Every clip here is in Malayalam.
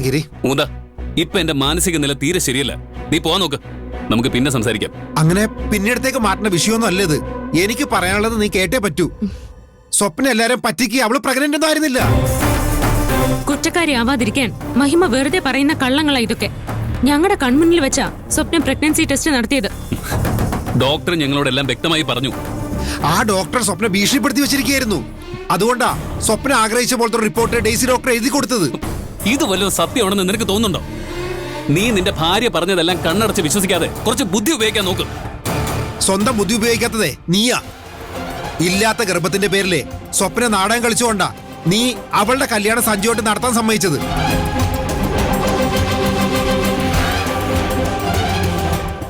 ഗിരി, ഊതാ, ഇപ്പൊ എന്റെ മാനസിക നില തീരെ ശരിയല്ല. നീ പോവാൻ നോക്ക്, നമുക്ക് പിന്നെ സംസാരിക്കാം. അങ്ങനെ പിന്നീടത്തേക്ക് മാറ്റുന്ന വിഷയമൊന്നും അല്ല ഇത്. എനിക്ക് പറയാനുള്ളത് നീ കേട്ടേ പറ്റൂ. സ്വപ്ന എല്ലാരും പറ്റിക്ക് അവള് പ്രഗ്നന്റ് ഒന്നും ആയിരുന്നില്ല. കുറ്റക്കാരി ആവാതിരിക്കാൻ മഹിമ വെറുതെ പറയുന്ന കള്ളങ്ങളാ ഇതൊക്കെ. ഞങ്ങളുടെ കൺമുന്നിൽ വെച്ചാ സ്വപ്നം പ്രഗ്നൻസി ടെസ്റ്റ് നടത്തിയത്. ഡോക്ടർ ഞങ്ങളോടെല്ലാം വ്യക്തമായി പറഞ്ഞു. ആ ഡോക്ടർ സ്വപ്ന ഭീഷണിപ്പെടുത്തി വെച്ചിരിക്കുകയായിരുന്നു. അതുകൊണ്ടാ സ്വപ്ന ആഗ്രഹിച്ച പോലത്തെ റിപ്പോർട്ട് ഡെയ്സി ഡോക്ടർ എഴുതി കൊടുത്തത്. ഇത് വല്ലതും സത്യമാണെന്ന് നിനക്ക് തോന്നുന്നുണ്ടോ? നീ നിന്റെ ഭാര്യ പറഞ്ഞതെല്ലാം കണ്ണടച്ച് വിശ്വസിക്കാതെ കുറച്ച് ബുദ്ധി ഉപയോഗിക്കാൻ നോക്ക്. സ്വന്തം ബുദ്ധി ഉപയോഗിക്കാത്തതേ നീയാ. ഇല്ലാത്ത ഗർഭത്തിന്റെ പേരിലെ സ്വപ്ന നാടകം കളിച്ചുകൊണ്ടാ നീ അവളുടെ കല്യാണം സഞ്ജുവായിട്ട് നടത്താൻ സമ്മതിച്ചത്.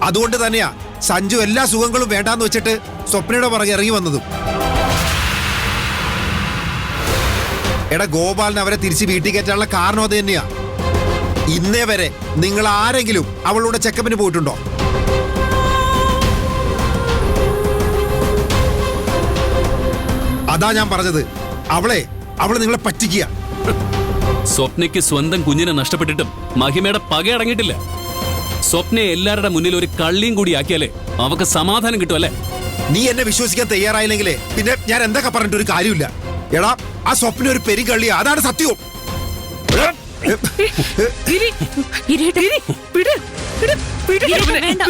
അതുകൊണ്ട് തന്നെയാ സഞ്ജു എല്ലാ സുഖങ്ങളും വേണ്ടാന്ന് വെച്ചിട്ട് സ്വപ്നയുടെ പുറകെ ഇറങ്ങി വന്നതും. എടാ, ഗോപാലിന് അവരെ തിരിച്ച് വീട്ടിൽ കയറ്റാനുള്ള കാരണം അത് തന്നെയാ. ഇന്നേ വരെ നിങ്ങൾ ആരെങ്കിലും അവളുടെ ചെക്കപ്പിന് പോയിട്ടുണ്ടോ? അതാ ഞാൻ പറഞ്ഞത്, അവള് നിങ്ങളെ പറ്റിക്കുക. സ്വപ്നയ്ക്ക് സ്വന്തം കുഞ്ഞിനെ നഷ്ടപ്പെട്ടിട്ടും മഹിമയുടെ പകയടങ്ങിയിട്ടില്ല. സ്വപ്നയെ എല്ലാവരുടെ മുന്നിൽ ഒരു കള്ളിയും കൂടി ആക്കിയാലേ അവക്ക് സമാധാനം കിട്ടുമല്ലേ? നീ എന്നെ വിശ്വസിക്കാൻ തയ്യാറായില്ലെങ്കിലേ പിന്നെ ഞാൻ എന്തൊക്കെ പറഞ്ഞിട്ട് ഒരു കാര്യമില്ല. എടാ, ആ സ്വപ്ന ഒരു പെരുകള്ളിയാ, അതാണ് സത്യവും. വേണ്ട.